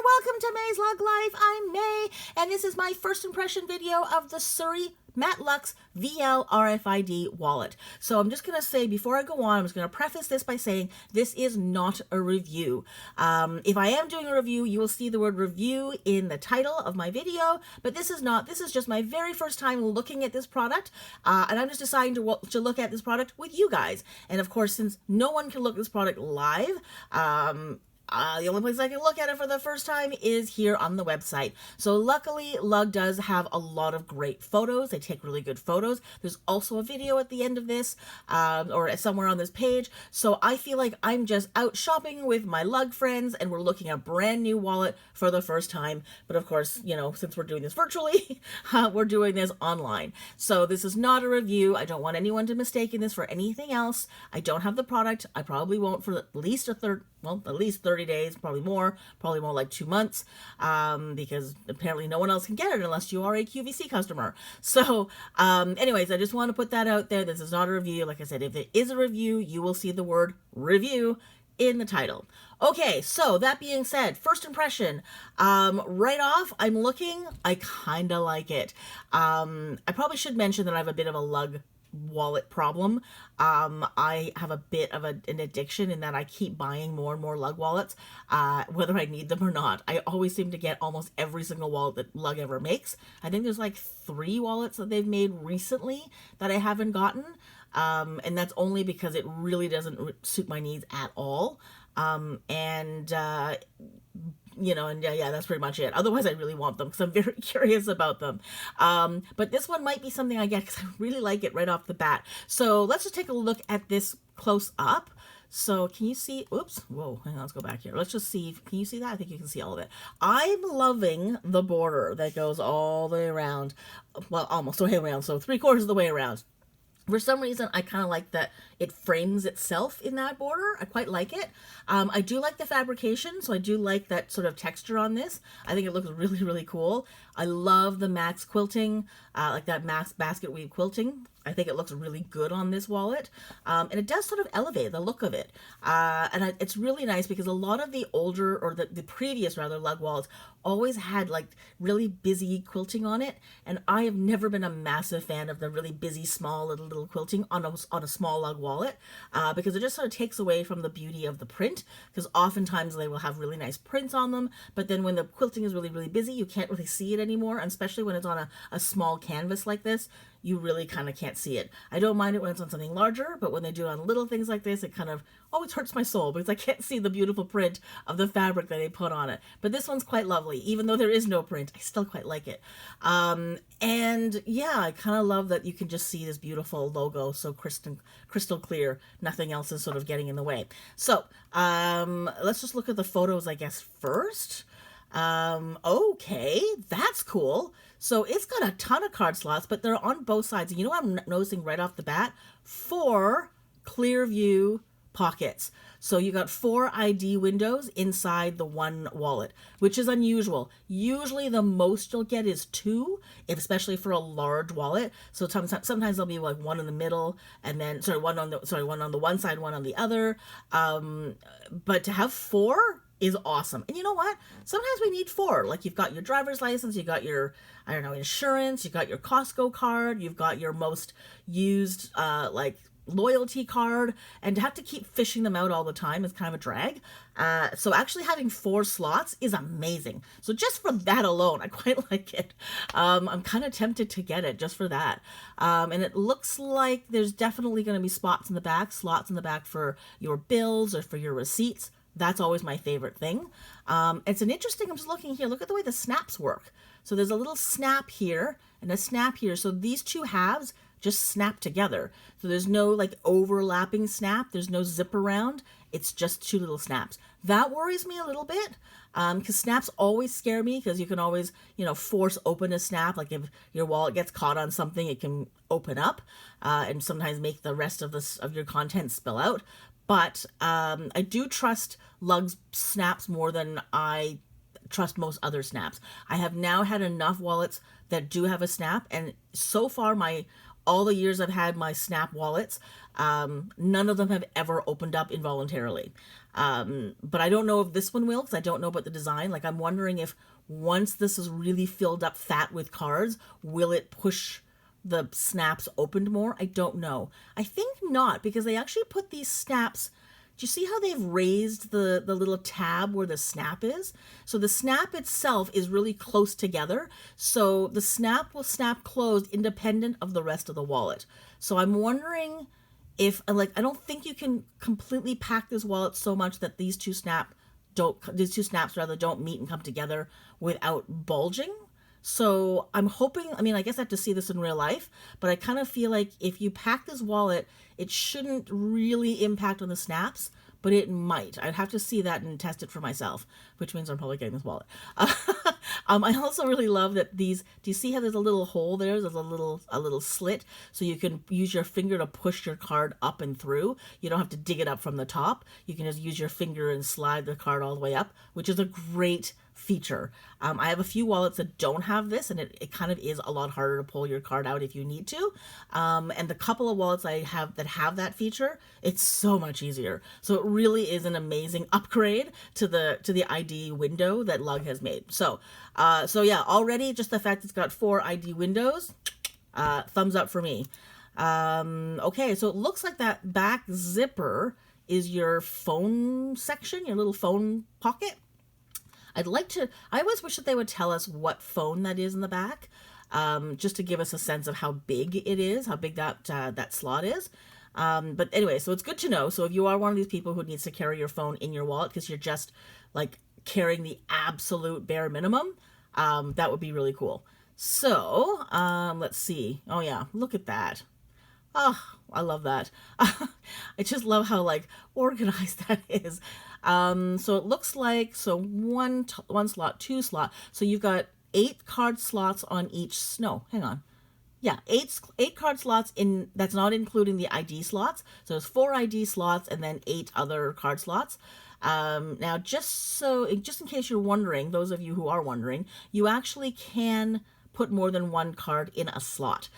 welcome to MaysLugLife. I'm May, and this is my first impression video of the Surrey Luxe VL RFID wallet. So I'm just going to say, before I go on, I'm just going to preface this by saying this is not a review. If I am doing a review, you will see the word review in the title of my video, but this is not. This is just my very first time looking at this product, and I'm just deciding to look at this product with you guys. And of course, since no one can look at this product live, the only place I can look at it for the first time is here on the website. So luckily, Lug does have a lot of great photos. They take really good photos. There's also a video at the end of this, or somewhere on this page. So I feel like I'm just out shopping with my Lug friends, and we're looking at a brand new wallet for the first time. But of course, you know, since we're doing this virtually, we're doing this online. So this is not a review. I don't want anyone to mistake this for anything else. I don't have the product. I probably won't for at least at least 30 days, probably more like 2 months, because apparently no one else can get it unless you are a QVC customer. So anyways, I just want to put that out there. This is not a review. Like I said, if it is a review, you will see the word review in the title. Okay, so that being said, first impression, right off, I kind of like it. I probably should mention that I have a bit of a Lug wallet problem. I have a bit of an addiction in that I keep buying more and more Lug wallets, whether I need them or not. I always seem to get almost every single wallet that Lug ever makes. I think there's like 3 wallets that they've made recently that I haven't gotten, and that's only because it really doesn't suit my needs at all. You know, and yeah, that's pretty much it. Otherwise, I really want them because I'm very curious about them. But this one might be something I get because I really like it right off the bat. So let's just take a look at this close up. So can you see, oops, whoa, hang on, let's go back here. Let's just see, can you see that? I think you can see all of it. I'm loving the border that goes all the way around. Well, almost the way around, so 3/4 of the way around. For some reason, I kind of like that it frames itself in that border. I quite like it. I do like the fabrication, so I do like that sort of texture on this. I think it looks really, really cool. I love the Max quilting, like that Max basket weave quilting. I think it looks really good on this wallet. And it does sort of elevate the look of it. It's really nice because a lot of the older, or the previous rather, Lug wallets always had like really busy quilting on it. And I have never been a massive fan of the really busy, small, little quilting on a small Lug wallet, because it just sort of takes away from the beauty of the print, because oftentimes they will have really nice prints on them, but then when the quilting is really, really busy, you can't really see it anymore, and especially when it's on a small canvas like this, you really kind of can't see it. I don't mind it when it's on something larger, but when they do it on little things like this, it kind of always hurts my soul because I can't see the beautiful print of the fabric that they put on it. But this one's quite lovely. Even though there is no print, I still quite like it. And yeah, I kind of love that you can just see this beautiful logo so crystal clear. Nothing else is sort of getting in the way. So let's just look at the photos, I guess, first. Okay, that's cool. So it's got a ton of card slots, but they're on both sides. And you know what I'm noticing right off the bat? 4 clear view pockets. So you got 4 ID windows inside the one wallet, which is unusual. Usually the most you'll get is 2, especially for a large wallet. So sometimes there'll be like 1 in the middle, and then one on the one side, 1 on the other. But to have 4 is awesome. And you know what? Sometimes we need 4. Like, you've got your driver's license, you got your, I don't know, insurance, you've got your Costco card, you've got your most used, like, loyalty card, and to have to keep fishing them out all the time is kind of a drag. So actually having 4 slots is amazing. So just for that alone, I quite like it. I'm kind of tempted to get it just for that. And it looks like there's definitely going to be slots in the back for your bills or for your receipts. That's always my favorite thing. It's an interesting, I'm just looking here, look at the way the snaps work. So there's a little snap here and a snap here. So these 2 halves just snap together. So there's no like overlapping snap. There's no zip around. It's just 2 little snaps. That worries me a little bit, because snaps always scare me, because you can always, you know, force open a snap. Like if your wallet gets caught on something, it can open up and sometimes make the rest of your content spill out. But I do trust Lug's snaps more than I trust most other snaps. I have now had enough wallets that do have a snap, and so far all the years I've had my Snap wallets, none of them have ever opened up involuntarily. But I don't know if this one will, because I don't know about the design. Like, I'm wondering if once this is really filled up fat with cards, will it push the snaps opened more? I don't know. I think not, because they actually put these snaps. Do you see how they've raised the little tab where the snap is? So the snap itself is really close together. So the snap will snap closed independent of the rest of the wallet. So I'm wondering if, like, I don't think you can completely pack this wallet so much that these two snaps don't meet and come together without bulging. So I'm hoping, I mean, I guess I have to see this in real life, but I kind of feel like if you pack this wallet, it shouldn't really impact on the snaps, but it might. I'd have to see that and test it for myself, which means I'm probably getting this wallet. I also really love that these, do you see how there's a little hole there? There's a little slit, so you can use your finger to push your card up and through. You don't have to dig it up from the top. You can just use your finger and slide the card all the way up, which is a great feature. I have a few wallets that don't have this, and it kind of is a lot harder to pull your card out if you need to. And the couple of wallets I have that have that feature, it's so much easier. So it really is an amazing upgrade to the ID window that Lug has made. So yeah, already just the fact it's got 4 ID windows, thumbs up for me. Okay, so it looks like that back zipper is your phone section, your little phone pocket. I always wish that they would tell us what phone that is in the back, just to give us a sense of how big it is, how big that slot is. But anyway, so it's good to know. So if you are one of these people who needs to carry your phone in your wallet because you're just like carrying the absolute bare minimum, that would be really cool. So let's see. Oh yeah, look at that. Oh, I love that. I just love how like organized that is. So it looks like, so one slot, 2 slot. So you've got 8 card slots on each. No, hang on. Yeah, 8 card slots in, that's not including the ID slots. So there's 4 ID slots and then 8 other card slots. Now, just in case you're wondering, those of you who are wondering, you actually can put more than 1 card in a slot.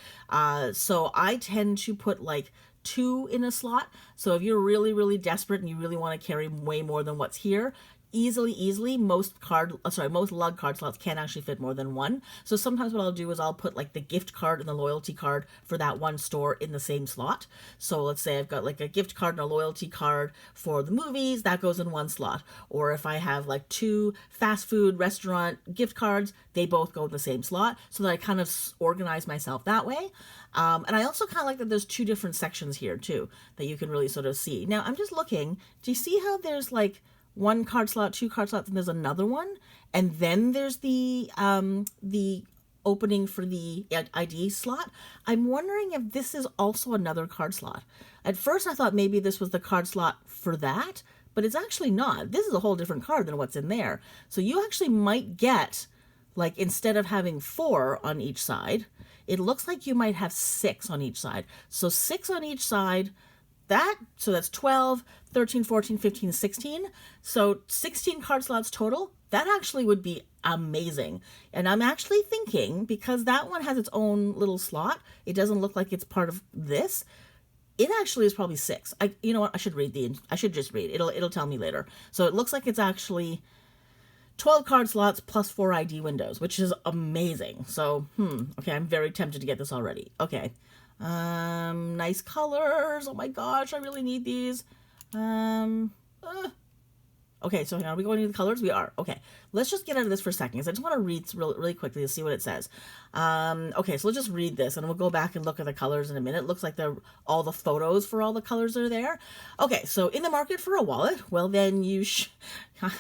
So I tend to put like 2 in a slot. So if you're really, really desperate and you really want to carry way more than what's here, easily, most Lug card slots can actually fit more than 1. So sometimes what I'll do is I'll put like the gift card and the loyalty card for that one store in the same slot. So let's say I've got like a gift card and a loyalty card for the movies, that goes in 1 slot. Or if I have like 2 fast food restaurant gift cards, they both go in the same slot, so that I kind of organize myself that way. And I also kind of like that there's 2 different sections here too that you can really sort of see. Now I'm just looking, do you see how there's like 1 card slot, 2 card slots, and there's another one, and then there's the opening for the ID slot? I'm wondering if this is also another card slot. At first I thought maybe this was the card slot for that, but it's actually not. This is a whole different card than what's in there. So you actually might get, like, instead of having 4 on each side, it looks like you might have 6 on each side. So 6 on each side, so that's 12, 13, 14, 15, 16. So 16 card slots total. That actually would be amazing. And I'm actually thinking, because that one has its own little slot, it doesn't look like it's part of this. It actually is probably 6. You know what? I should just read. It'll tell me later. So it looks like it's actually 12 card slots plus 4 ID windows, which is amazing. So, okay, I'm very tempted to get this already. Okay. Nice colors. Oh my gosh, I really need these. Okay, so are we going into the colors? We are. Okay, let's just get out of this for a second, because I just want to read really quickly to see what it says. Okay, so let's just read this, and we'll go back and look at the colors in a minute. It looks like all the photos for all the colors are there. Okay, so in the market for a wallet, well then you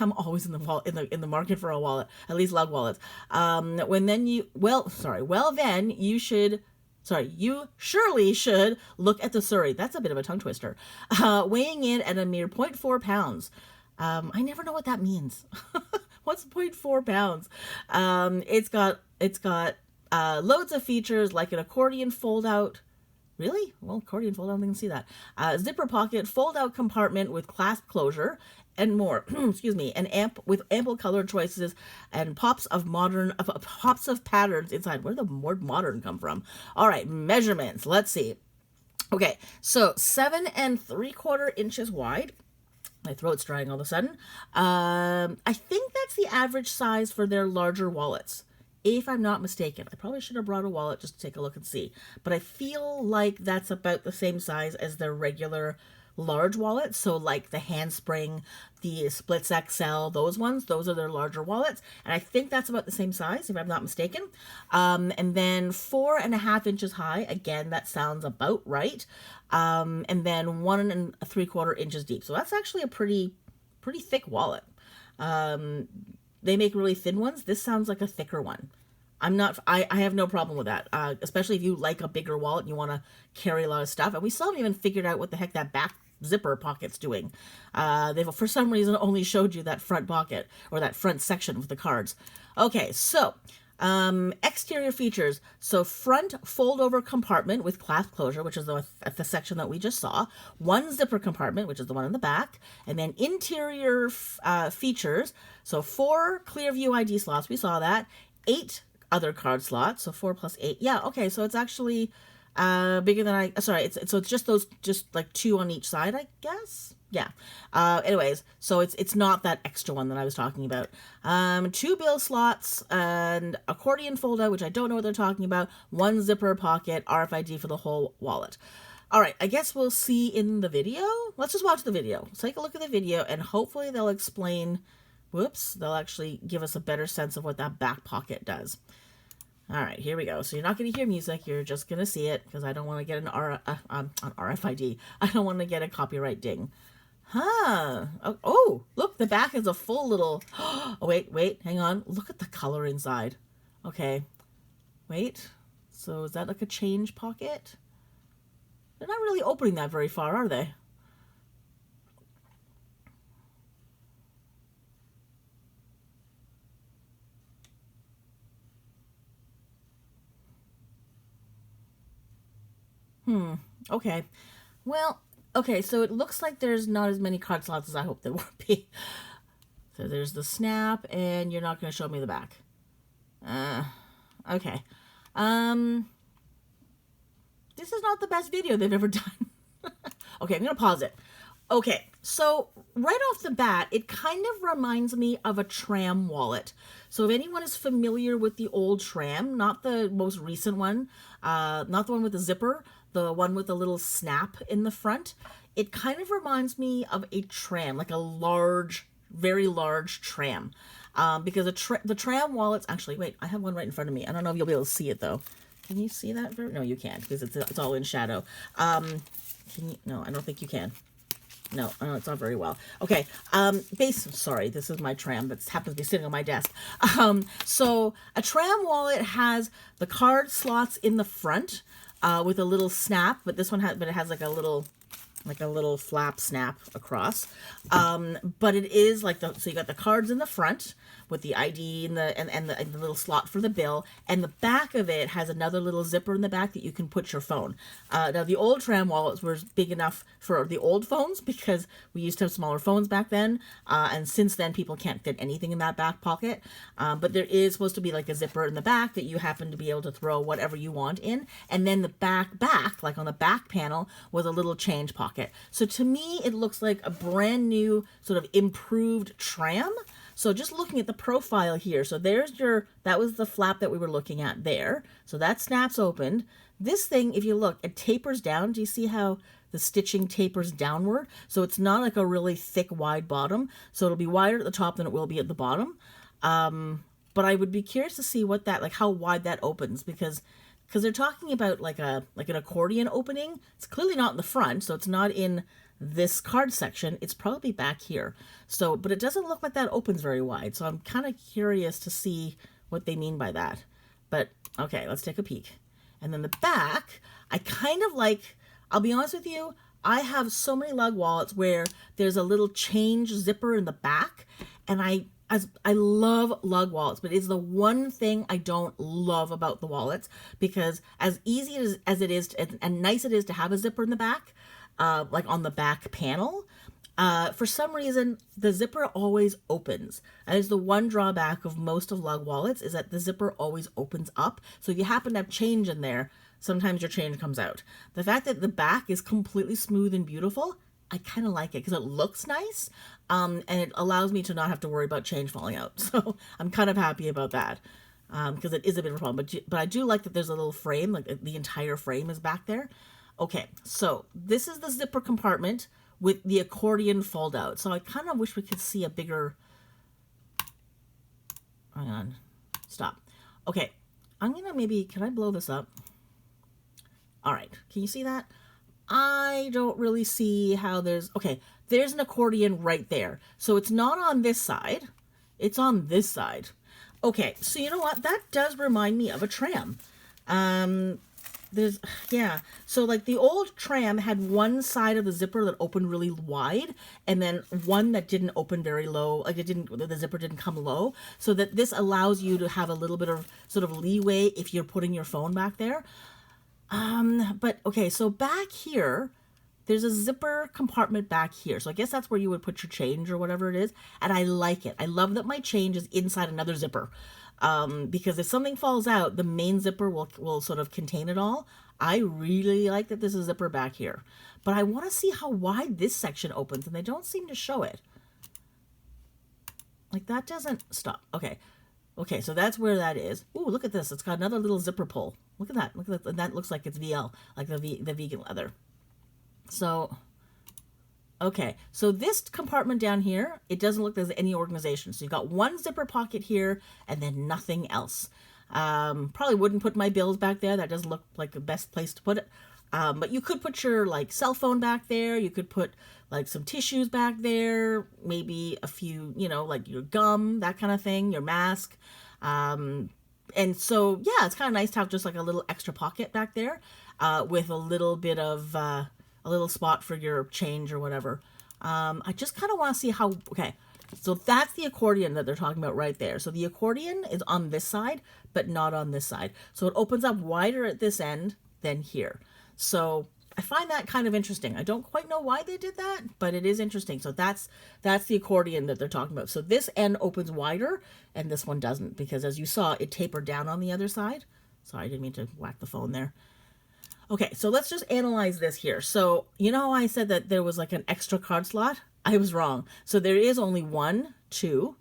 I'm always in the market for a wallet, at least Lug wallets. You surely should look at the Surrey. That's a bit of a tongue twister. Weighing in at a mere 0.4 pounds. I never know what that means. What's 0.4 pounds? It's got loads of features like an accordion fold out Really? Well, accordion fold, I don't think I can see that. Zipper pocket, fold out compartment with clasp closure, and more. Excuse me. And with ample color choices and pops of patterns inside. Where did the word modern come from? All right, measurements. Let's see. Okay, so 7 3/4 inches wide. My throat's drying all of a sudden. I think that's the average size for their larger wallets, if I'm not mistaken. I probably should have brought a wallet just to take a look and see. But I feel like that's about the same size as their regular large wallets. So like the Handspring, the Splits XL, those ones, those are their larger wallets. And I think that's about the same size, if I'm not mistaken. And then 4.5 inches high. Again, that sounds about right. And then 1 3/4 inches deep. So that's actually a pretty thick wallet. They make really thin ones. This sounds like a thicker one. I have no problem with that, especially if you like a bigger wallet and you want to carry a lot of stuff. And we still haven't even figured out what the heck that back zipper pocket's doing. They've, for some reason, only showed you that front pocket or that front section with the cards. Okay, so exterior features. So front fold over compartment with clasp closure, which is the section that we just saw. One zipper compartment, which is the one in the back. And then interior features. So 4 clear view ID slots. We saw that. 8 other card slots. So 4 plus 8. Yeah, okay. So it's actually bigger than it's just like 2 on each side, I guess. Yeah. Anyways, so it's not that extra one that I was talking about. 2 bill slots and accordion fold out, which I don't know what they're talking about. 1 zipper pocket, RFID for the whole wallet. All right, I guess we'll see in the video. Let's just watch the video. Let's take a look at the video, and hopefully they'll explain. They'll actually give us a better sense of what that back pocket does. All right, here we go. So you're not going to hear music. You're just going to see it because I don't want to get an RFID. I don't want to get a copyright ding. Huh. Oh, look, the back is a full little... Oh, wait, hang on. Look at the color inside. Okay. Wait. So is that like a change pocket? They're not really opening that very far, are they? Okay. Well, okay, so it looks like there's not as many card slots as I hoped there would be. So there's the snap, and you're not going to show me the back. Okay. This is not the best video they've ever done. Okay, I'm going to pause it. Okay, so right off the bat, it kind of reminds me of a tram wallet. So if anyone is familiar with the old tram, not the most recent one, not the one with the zipper, the one with the little snap in the front, it kind of reminds me of a tram, like a large, very large tram. Because the tram wallets, actually, wait, I have one right in front of me. I don't know if you'll be able to see it, though. Can you see that? No, you can't, because it's all in shadow. No, I don't think you can. No, it's not very well. Okay, sorry, this is my tram that happens to be sitting on my desk. So a tram wallet has the card slots in the front with a little snap, but this one it has like a little flap snap across. But it is like so you got the cards in the front with the ID and the little slot for the bill, and the back of it has another little zipper in the back that you can put your phone. Now the old tram wallets were big enough for the old phones because we used to have smaller phones back then, and since then people can't fit anything in that back pocket. But there is supposed to be like a zipper in the back that you happen to be able to throw whatever you want in, and then the back, like on the back panel, was a little change pocket. So to me, it looks like a brand new sort of improved tram. So just looking at the profile here, so that was the flap that we were looking at there. So that snaps opened. This thing, if you look, it tapers down. Do you see how the stitching tapers downward? So it's not like a really thick, wide bottom. So it'll be wider at the top than it will be at the bottom. But I would be curious to see how wide that opens, because they're talking about like an accordion opening. It's clearly not in the front, so it's not in this card section. It's probably back here. So, but it doesn't look like that opens very wide. So I'm kind of curious to see what they mean by that. But okay, let's take a peek. And then the back, I kind of like, I'll be honest with you, I have so many lug wallets where there's a little change zipper in the back, and I as I love lug wallets, but it's the one thing I don't love about the wallets, because as easy as it is and nice it is to have a zipper in the back, like on the back panel, for some reason the zipper always opens. That is the one drawback of most of lug wallets, is that the zipper always opens up. So if you happen to have change in there, sometimes your change comes out. The fact that the back is completely smooth and beautiful, I kind of like it because it looks nice, and it allows me to not have to worry about change falling out. So I'm kind of happy about that, because it is a bit of a problem. But I do like that there's a little frame, like the entire frame is back there. Okay, so this is the zipper compartment with the accordion fold out. So I kind of wish we could see a bigger... Hang on. Stop. Okay, I'm going to maybe... Can I blow this up? All right, can you see that? I don't really see how there's... Okay, there's an accordion right there. So it's not on this side. It's on this side. Okay, so you know what? That does remind me of a tram. Yeah. So like the old tram had one side of the zipper that opened really wide, and then one that didn't open very low. Like the zipper didn't come low. So that this allows you to have a little bit of sort of leeway if you're putting your phone back there. But okay, so back here, there's a zipper compartment back here. So I guess that's where you would put your change or whatever it is. And I like it. I love that my change is inside another zipper. Because if something falls out, the main zipper will sort of contain it all. I really like that there's a zipper back here. But I want to see how wide this section opens, and they don't seem to show it. Like that doesn't stop. Okay. Okay, so that's where that is. Ooh, look at this. It's got another little zipper pull. Look at that. Look at that. That looks like it's VL, like the vegan leather. So, okay. So this compartment down here, it doesn't look like there's any organization. So you've got one zipper pocket here and then nothing else. Probably wouldn't put my bills back there. That doesn't look like the best place to put it. But you could put your like cell phone back there. You could put like some tissues back there, maybe a few, you know, like your gum, that kind of thing, your mask. And so, yeah, it's kind of nice to have just like a little extra pocket back there, with a little bit of, a little spot for your change or whatever. I just kind of want to see how, okay. So that's the accordion that they're talking about right there. So the accordion is on this side, but not on this side. So it opens up wider at this end than here. So I find that kind of interesting. I don't quite know why they did that, but it is interesting. So that's the accordion that they're talking about. So this end opens wider and this one doesn't, because as you saw, it tapered down on the other side. Sorry, I didn't mean to whack the phone there. Okay, so let's just analyze this here. So, you know, I said that there was like an extra card slot. I was wrong. So there is only 1, 2,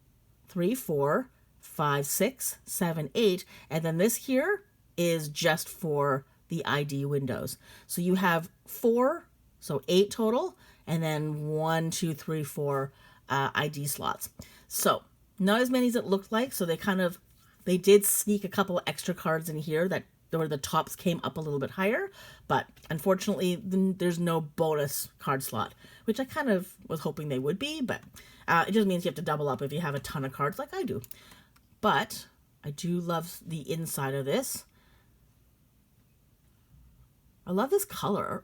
3, 4, 5, 6, 7, 8. And then this here is just for the ID windows. So you have 4, so 8 total, and then 1, 2, 3, 4 ID slots. So not as many as it looked like. So they did sneak a couple of extra cards in here that where the tops came up a little bit higher, but unfortunately there's no bonus card slot, which I kind of was hoping they would be, but it just means you have to double up if you have a ton of cards like I do. But I do love the inside of this. I love this color.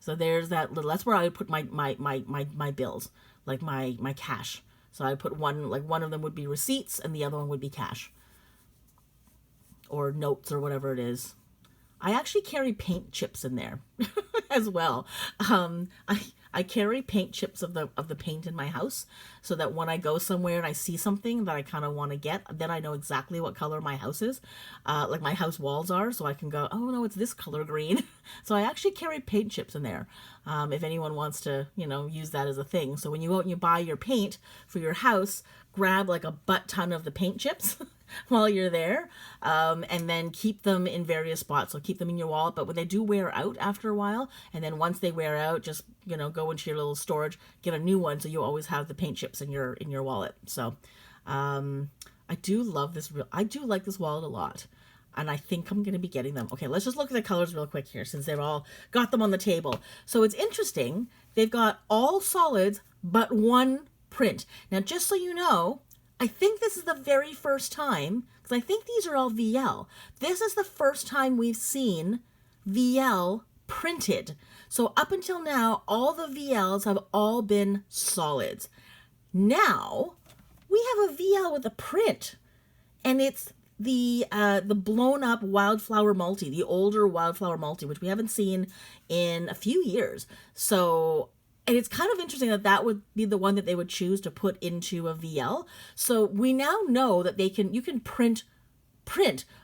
So there's that little, that's where I would put my bills, like my cash. So I put one of them would be receipts and the other one would be cash, or notes, or whatever it is. I actually carry paint chips in there as well. I carry paint chips of the paint in my house, so that when I go somewhere and I see something that I kind of want to get, then I know exactly what color my house is, like my house walls are, so I can go, oh no, it's this color green. So I actually carry paint chips in there, if anyone wants to, you know, use that as a thing. So when you go out and you buy your paint for your house, grab like a butt ton of the paint chips while you're there, and then keep them in various spots. So keep them in your wallet, but when they do wear out after a while, and then once they wear out, just, you know, go into your little storage, get a new one, so you always have the paint chips in your wallet. So I do love this. I do like this wallet a lot, and I think I'm going to be getting them. Okay, let's just look at the colors real quick here, since they've all got them on the table. So it's interesting. They've got all solids, but one print. Now, just so you know, I think this is the very first time, because I think these are all VL. This is the first time we've seen VL printed. So up until now, all the VLs have all been solids. Now we have a VL with a print, and it's the blown up Wildflower Multi, the older Wildflower Multi, which we haven't seen in a few years. So, and it's kind of interesting that that would be the one that they would choose to put into a VL. So we now know that you can print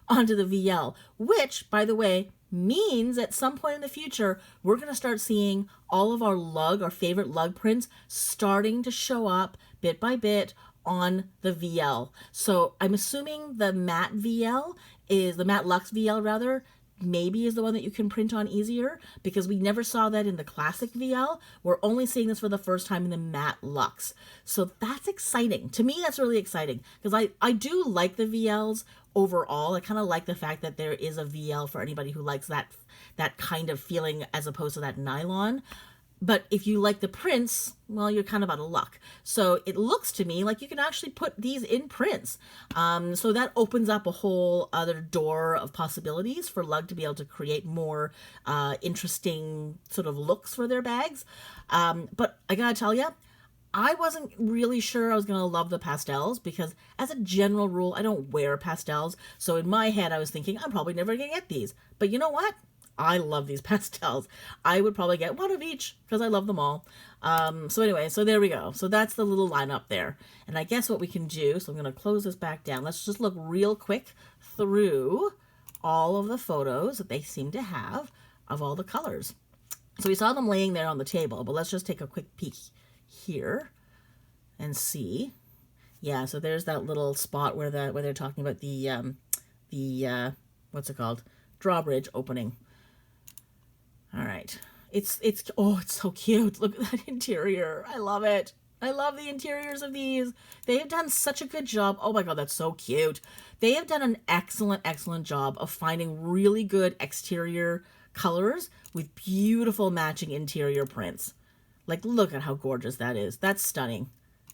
onto the VL, which, by the way, means at some point in the future, we're going to start seeing all of our favorite lug prints starting to show up bit by bit on the VL. So I'm assuming the matte Luxe VL rather, maybe is the one that you can print on easier, because we never saw that in the classic VL. We're only seeing this for the first time in the matte Luxe. So that's exciting. To me, that's really exciting, because I do like the VLs overall. I kind of like the fact that there is a VL for anybody who likes that kind of feeling as opposed to that nylon. But if you like the prints, well, you're kind of out of luck. So it looks to me like you can actually put these in prints. So that opens up a whole other door of possibilities for Lug to be able to create more interesting sort of looks for their bags. But I gotta tell you, I wasn't really sure I was going to love the pastels, because as a general rule, I don't wear pastels. So in my head, I was thinking, I'm probably never going to get these. But you know what? I love these pastels. I would probably get one of each because I love them all. So anyway, so there we go. So that's the little lineup there. And I guess what we can do, so I'm going to close this back down. Let's just look real quick through all of the photos that they seem to have of all the colors. So we saw them laying there on the table, but let's just take a quick peek here and see. Yeah, so there's that little spot where they're talking about the what's it called? Drawbridge opening. All right. It's so cute. Look at that interior. I love it. I love the interiors of these. They have done such a good job. Oh my God, that's so cute. They have done an excellent job of finding really good exterior colors with beautiful matching interior prints. Like, look at how gorgeous that is. That's stunning.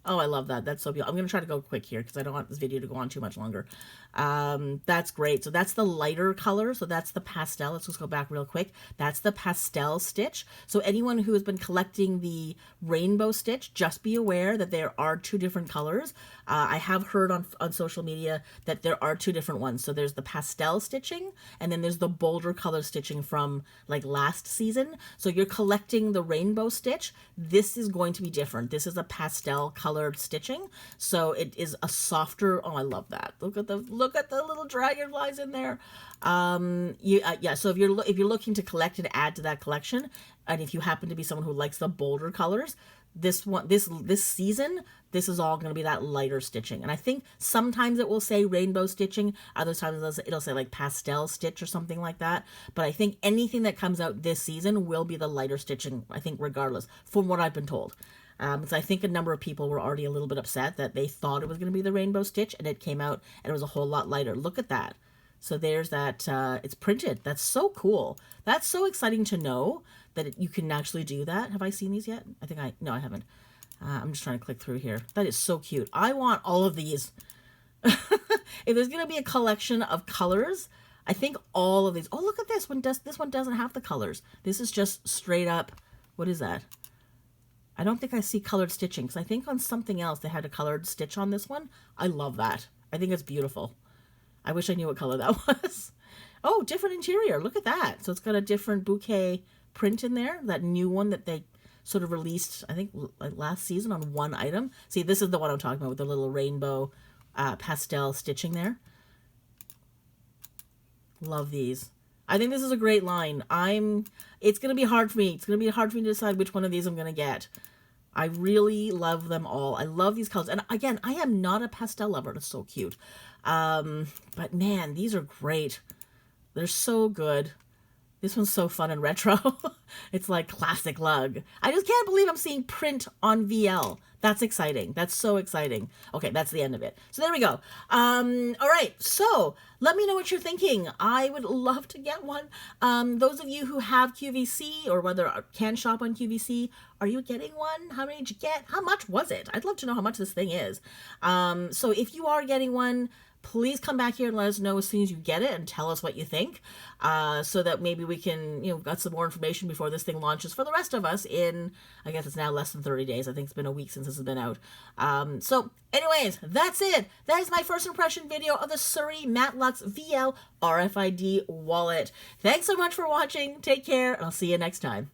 Oh, I love that. That's so beautiful. I'm going to try to go quick here because I don't want this video to go on too much longer. That's great. So that's the lighter color. So that's the pastel. Let's just go back real quick. That's the pastel stitch. So anyone who has been collecting the rainbow stitch, just be aware that there are two different colors. I have heard on social media that there are two different ones. So there's the pastel stitching, and then there's the bolder color stitching from like last season. So you're collecting the rainbow stitch. This is going to be different. This is a pastel colored stitching. So it is a softer, oh, I love that. Look at the little dragonflies in there. Yeah, so if you're looking to collect and add to that collection, and if you happen to be someone who likes the bolder colors, this season, this is all going to be that lighter stitching. And I think sometimes it will say rainbow stitching, other times it'll say like pastel stitch or something like that. But I think anything that comes out this season will be the lighter stitching, I think, regardless, from what I've been told. Because I think a number of people were already a little bit upset that they thought it was going to be the rainbow stitch, and it came out and it was a whole lot lighter. Look at that. So there's that, it's printed. That's so cool. That's so exciting to know that you can actually do that. Have I seen these yet? No, I haven't. I'm just trying to click through here. That is so cute. I want all of these. If there's going to be a collection of colors, I think all of these. Oh, look at this one. This one doesn't have the colors. This is just straight up. What is that? I don't think I see colored stitching, because I think on something else they had a colored stitch on this one. I love that. I think it's beautiful. I wish I knew what color that was. Oh, different interior. Look at that. So it's got a different bouquet print in there. That new one that they sort of released, I think, like last season on one item. See, this is the one I'm talking about with the little rainbow pastel stitching there. Love these. I think this is a great line. It's going to be hard for me. It's going to be hard for me to decide which one of these I'm going to get. I really love them all. I love these colors. And again, I am not a pastel lover. It's so cute. But man, these are great. They're so good. This one's so fun and retro. It's like classic lug. I just can't believe I'm seeing print on VL. That's exciting. That's so exciting. Okay, that's the end of it. So there we go. All right, so let me know what you're thinking. I would love to get one. Those of you who have QVC or whether can shop on QVC, are you getting one? How many did you get? How much was it? I'd love to know how much this thing is. So if you are getting one, please come back here and let us know as soon as you get it and tell us what you think, so that maybe we can, get some more information before this thing launches for the rest of us in, I guess it's now less than 30 days. I think it's been a week since this has been out. So anyways, that's it. That is my first impression video of the Surrey Matte Luxe VL RFID wallet. Thanks so much for watching. Take care, and I'll see you next time.